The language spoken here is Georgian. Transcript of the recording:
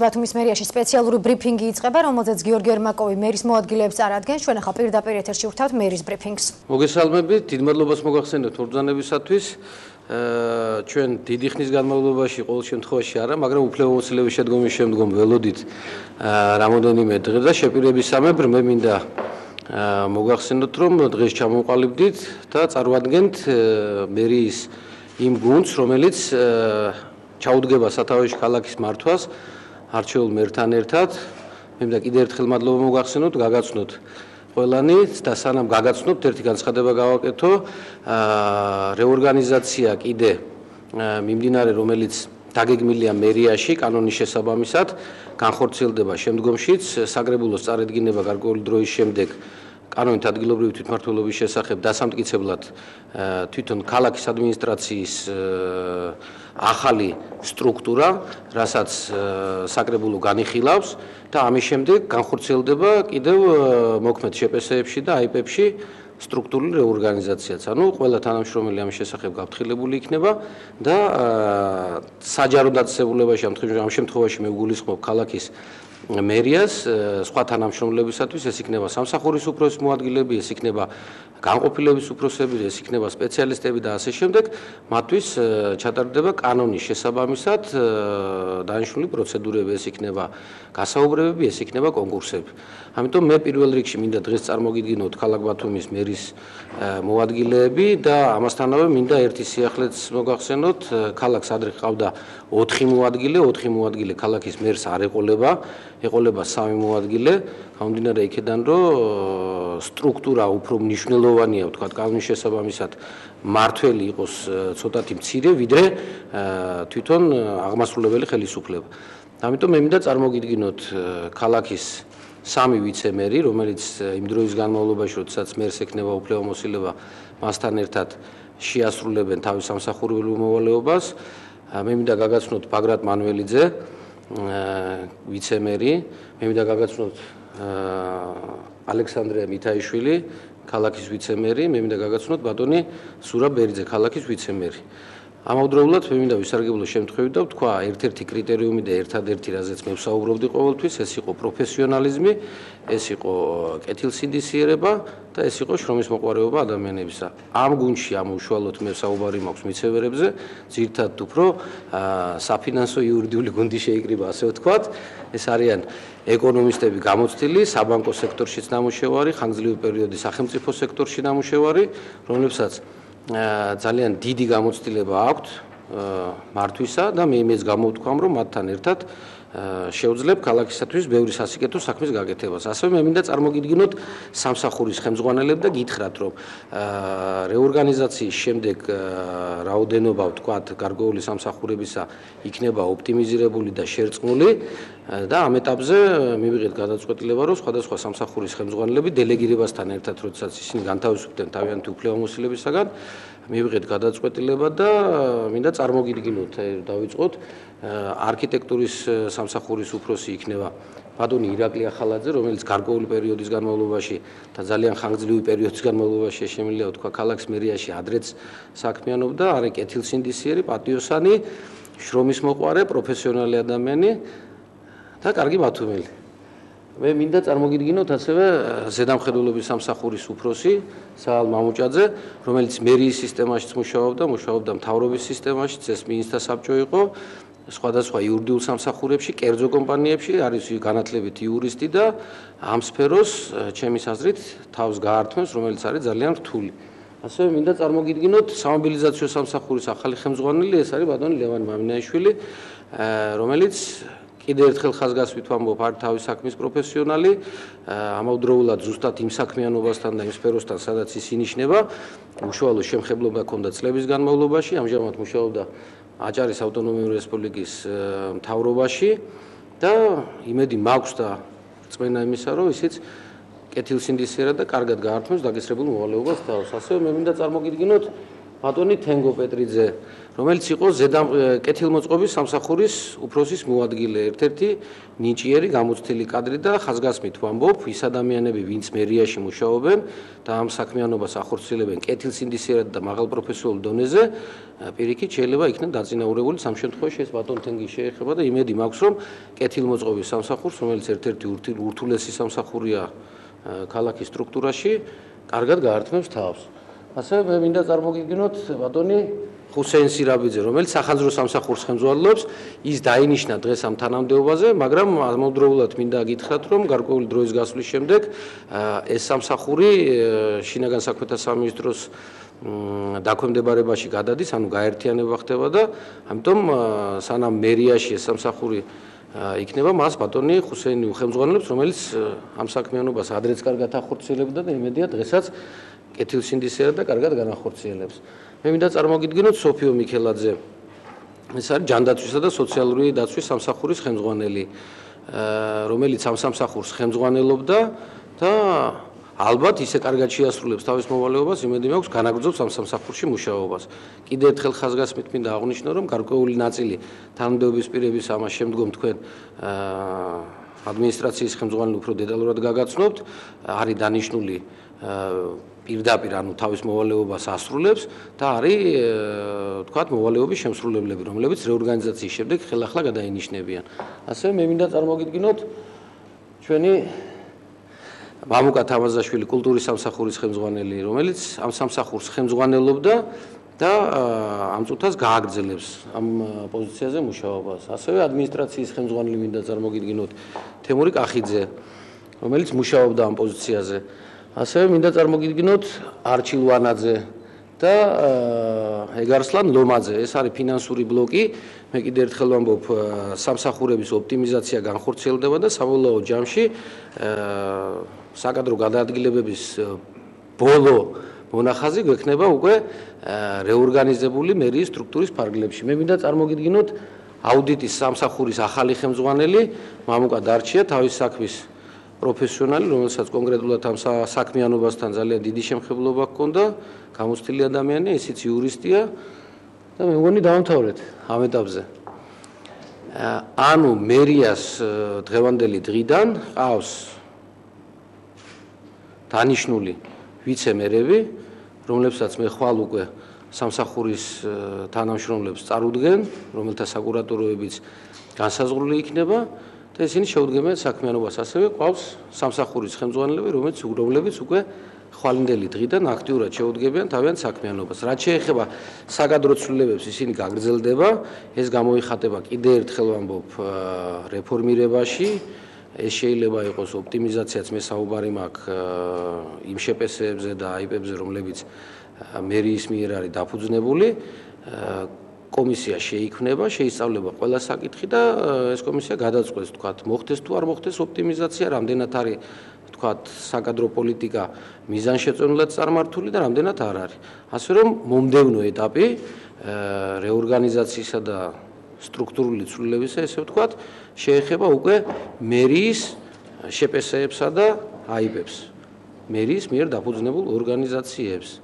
ბათუმის მერიაში სპეციალური ბრიფინგი იწყება, რომელზეც გიორგი ერმაკოვი მერის მოადგილეებს წარადგენს. ჩვენ ახლა პირდაპირ ეთერში ვrთავთ მერის ბრიფინგს. მოგესალმებით, დიდ მადლობას მოგახსენებთ ბრძანებისათვის. ჩვენ დიდი ხნის განმავლობაში ყოველ შემთხვევაში არა, მაგრამ უფლებამოსილების შედგომის შემდგომ ველოდით რამოდენიმე დღე და შეპირებისამებრ მე მინდა მოგახსენოთ, რომ დღეს ჩამოვყალიბდით და წარვადგენთ მერიის იმ გუნდს, რომელიც ჩაუდგება სათავეში ქალაქის მართვას არჩეულ მერთან ერთად. მე მინდა კიდევ ერთხელ მადლობა მოგახსენოთ, გაგაცნოთ ყველანი და სანამ გაგაცნობთ, ერთი განცხადება გავაკეთო. რეორგანიზაცია კიდე მიმდინარე, რომელიც დაგეგმილია მერიაში კანონის შესაბამისად, განხორციელდება შემდგომშიც. საგრებულოს წარედგინება გარკვეული დროის შემდეგ კანონით ადგილობრივი თვითმმართველობის შესახებ დასამტკიცებლად თვითონ ქალაქის ადმინისტრაციის ახალი სტრუქტურა, რასაც საგრებულო განიხილავს და ამის შემდეგ განხორციელდება კიდევ მოქმედ შეპესეებში და აიპებში სტრუქტურული რეორგანიზაციაც. ანუ ყველა თანამშრომელი ამის შესახებ გაფრთხილებული იქნება და საჯარო დაწესებულებაში ამ შემთხვევაში მე ვგულისხმობ ქალაქის მერიას, სხვა თანამშრომლებისათვის ეს იქნება სამსახურის უფროსის მოადგილეები, ეს იქნება განყოფილების უფროსები, ეს იქნება სპეციალისტები და ასე შემდეგ, მათთვის ჩატარდება კანონის შესაბამისად დანიშნული პროცედურები, ეს იქნება გასაუბრებები, ეს იქნება კონკურსები. ამიტომ მე პირველ რიგში მინდა დღეს წარმოგიდგინოთ ქალაქ ბათუმის მერის მოადგილეები და ამასთანავე მინდა ერთი სიახლეც მოგახსენოთ, ქალაქს ადრე ყავდა 4 მოადგილე, 4 მოადგილე ქალაქის მერს არ ეყოლება, ეყოლება 3 მოადგილე, გამომდინარე იქედან, რომ სტრუქტურა უფრო მნიშვნელოვანია, ვთქვათ, კანონის შესაბამისად მართველი იყოს ცოტათი მცირე, ვიდრე თვითონ აღმასრულებელი ხელისუფლება. ამიტომ მე მინდა წარმოგიდგინოთ ქალაქის 3 ვიცემერი, რომელიც იმ დროის განმავლობაში, როდესაც მერს ექნება უფლებამოსილება, მასთან ერთად შეასრულებენ თავის სამსახურებრივ მოვალეობას. მე მინდა გაგაცნოთ ბაგრატ მანველიძე, ვიცემერი, მე მინდა გაგაცნოთ ალექსანდრე მითაიშვილი, ქალაქის ვიცემერი, მე მინდა გაგაცნოთ ბატონი სურა ბერიძე, ქალაქის ვიცემერი. ამავდროულად მე მინდა ვისარგებლო შემთხვევით და ვთქვა ერთ-ერთი კრიტერიუმი და ერთადერთი, რაზეც მე ვსაუბრობდი ყოველთვის, ეს იყო პროფესიონალიზმი, ეს იყო კეთილსინდისიერება და ეს იყო შრომის მოყვარეობა ადამიანებისა. ამ გუნდში ამ უშუალოდ მე საუბარი მაქვს მიცემერებზე, ძირითადად უფრო საფინანსო იურიდიული გუნდი შეიკრიბა, ასე ვთქვათ. ეს არიან ეკონომისტები გამოცდილი, საბანკო სექტორშიც ნამუშევარი, ხანგრძლივი პერიოდი სახელმწიფო სექტორში ნამუშევარი, რომლებსაც ძალიან დიდი გამოცდილება აქვთ მართვისა და მე იმეც გამოვთქვამ, რომ მათთან ერთად შეუძლებ ქალაქისათვის ბევრი სასიკეთო საქმის გაკეთებას. ასევე მე მინდა წარმოგიდგინოთ სამსახურის ხელმძღვანელებს და გითხრათ, რომ რეორგანიზაციის შემდეგ რაოდენობა, ვთქვათ, გარკვეული სამსახურებისა იქნება ოპტიმიზირებული და შერწყმული და ამ ეტაპზე მივიღეთ გადაწყვეტილება, რომ სხვადასხვა სამსახურის ხელმძღვანელები დელეგირებასთან ერთად, როდესაც ისინი განთავისუფლდნენ თავიანთი უფლებამოსილებისაგან, მივიღეთ გადაწყვეტილება და მინდა წარმოგიდგინოთ, დავიწყოთ არქიტექტურის სამსახურის უფროსი იქნება ბატონი ირაკლი ახალაძე, რომელიც გარკვეული პერიოდის განმავლობაში და ძალიან ხანგრძლივი პერიოდის განმავლობაში შემიძლია ვთქვა ქალაქის მერიაში ადრეც საქმიანობდა, არის კეთილსინდისიერი, პატიოსანი, შრომის მოყვარე, პროფესიონალი ადამიანი და კარგი ბათუმელი. მე მინდა წარმოგიდგინოთ ასევე ზედამხედველობის სამსახურის უფროსი საალ მამუჭაძე, რომელიც მერიის სისტემაშიც მუშაობდა მთავრობის სისტემაშიც, ეს მინისტრთა საბჭო იყო, სხვადასხვა იურიდიულ სამსახურებში, კერძო კომპანიებში, არის განათლებით იურისტი და ამ სფეროს ჩემის აზრით თავს გაართმევს, რომელიც არის ძალიან რთული. ასევე მინდა წარმოგიდგინოთ სამობილიზაციო სამსახურის ახალი ხელმძღვანელი, ეს არის ბატონი ლევან მამინაიშვილი, რომელიც კიდევ ერთხელ ხაზგასმით ვამბობ, არის თავის საქმის პროფესიონალი, ამავდროულად ზუსტად იმ საქმიანობასთან და იმ სფეროსთან, სადაც ის ინიშნება, უშუალო შემხებლობა ჰქონდა წლების განმავლობაში, ამჟამად მუშაობდა აჭარის ავტონომიური რესპუბლიკის მთავრობაში და იმედი მაქვს და რწმენა იმისა, რომ ისიც კეთილსინდისიერად და კარგად გაართმევს დაგესრებულ მოვალეობას თავს. ასევე მე მინდა წარმოგიდგინოთ ბატონი თენგო პეტრიძე, რომელიც იყო კეთილმოწყობის სამსახურის უფროსის მოადგილე, ერთ-ერთი ნიჭიერი გამოცდილი კადრი და ხაზგასმით ვამბობ, ის ადამიანები, ვინც მერიაში მუშაობენ და ამ საქმიანობას ახორციელებენ კეთილსინდისიერად და მაღალპროფესიულ დონეზე, პირიქით შეიძლება იქნან დაწინაურებული სამ შემთხვევაში ეს ბატონ თენგი შეეხება და იმედი მაქვს, რომ კეთილმოწყობის სამსახურს, რომელიც ერთ-ერთი ურთულესი სამსახურია ქალაქის სტრუქტურაში, კარგად გაართმევს თავს. ასევე მე მინდა წარმოგიდგინოთ ბატონი ხუსეინ სირაბიძე, რომელიც სახანძრო სამსახურს ხელმძღვანელობს, ის დაინიშნა დღეს ამ თანამდებობაზე, მაგრამ ამავდროულად მინდა გითხრათ, რომ გარკვეული დროის გასვლის შემდეგ ეს სამსახური შინაგან საქმეთა სამინისტროს დაქვემდებარებაში გადადის, ანუ გაერთიანება ხდება და ამიტომ სანამ მერიაში ეს სამსახური იქნება, მას ბატონი ხუსეინი უხელმძღვანელობს, რომელიც ამ საქმიანობას ადრეც კარგად ახორციელებდა და იმედია დღესაც კეთილსინდისიერად და კარგად განახორციელებს. მე მინდა წარმოგიდგინოთ სოფიო მიქელაძე. ეს არის ჯანდაცვისა და სოციალური დაცვის სამსახურის ხელმძღვანელი, რომელიც ამ სამსახურს ხელმძღვანელობდა და ალბათ ისე კარგად შეასრულებს თავის მოვალეობას, იმედი მაქვს განაგრძობს ამ სამსახურში მუშაობას. კიდევ ერთხელ ხაზგასმით მინდა აღვნიშნო, რომ გარკვეული ნაწილი თანამდებობის პირების ამას შემდგომ თქვენ ადმინისტრაციის ხელმძღვანელი უფრო დეტალურად გაგაცნობთ, არის დანიშნული პირდაპირ ანუ თავის მოვალეობას ასრულებს და არის თქვათ მოვალეობის შემსრულებლები, რომლებიც რეორგანიზაციის შემდეგ ხელახლა გადაინიშნებიან. ასევე მე მინდა წარმოგიდგინოთ ჩვენი მამუკა თამაზაშვილი კულტურის სამსახურის ხელმძღვანელი, რომელიც ამ სამსახურს ხელმძღვანელობდა და ამ წუთას გააგრძელებს ამ პოზიციაზე მუშაობას. ასევე ადმინისტრაციის ხელმძღვანელი მინდა წარმოგიდგინოთ თემური კახიძე, რომელიც მუშაობდა ამ პოზიციაზე. ასევე მინდა წარმოგიდგინოთ არჩილ ვანაძე და ეგარსლან ლომაძე. ეს არის ფინანსური ბლოკი. მე კიდევ ერთხელ ვამბობ, სამსახურების ოპტიმიზაცია განხორციელდება და საბოლოო ჯამში საკადრო გადაადგილებების ბოლო მონახაზი გვექნება უკვე რეორგანიზებული მერიის სტრუქტურის ფარგლებში. მე მინდა წარმოგიდგინოთ აუდიტის სამსახურის ახალი ხელმძღვანელი მამუკა დარჩია, თავის საქმის პროფესიონალი, რომელსაც კონკრეტულად ამ საქმიანობასთან ძალიან დიდი შემხებლობა ჰქონდა, გამოცდილი ადამიანია, ისიც იურისტია და მე მგონი დავამთავრეთ ამ ეტაპზე. ანუ მერიას დღევანდელი დღიდან ყავს დანიშნული ვიცე-მერები, რომლებსაც მე ხვალ უკვე სამსახურის თანამშრომლებს წარუდგენ, რომელთა საკურატოროებიც განსაზღვრული იქნება და ისინი შეუდგებიან საქმიანობას. ასევე ყავს სამსახურის ხელმძღვანელები, რომლებიც უკვე ხვალინდელი დღიდან აქტიურად შეუდგებიან თავიანთ საქმიანობას. რაც შეეხება საკადრო ცვლილებებს, ისინი გაგრძელდება, ეს გამოიხატება კიდევ ერთხელ ვამბობ რეფორმირებაში. ეს შეიძლება იყოს ოპტიმიზაციაც, მე საუბარი მაქვს იმ შეპესეებზე და აიპებზე, რომლებიც მერიის მიერ არის დაფუძნებული. კომისია შეიქმნება, შეისწავლება ყველა საკითხი და ეს კომისია გადაწყვეტს, თქვათ, მოხდეს თუ არ მოხდეს ოპტიმიზაცია, რამდენად არის, თქვათ, საკადრო პოლიტიკა მიზანშეწონილად წარმართული და რამდენად არ არის. ასე რომ მომდევნო ეტაპი რეორგანიზაციისა და სტრუქტურული ცვლილებისა, ესე ვთქვათ, შეეხება უკვე მერიის შეპესეებსა და აიპებს, მერიის მიერ დაფუძნებულ ორგანიზაციებს.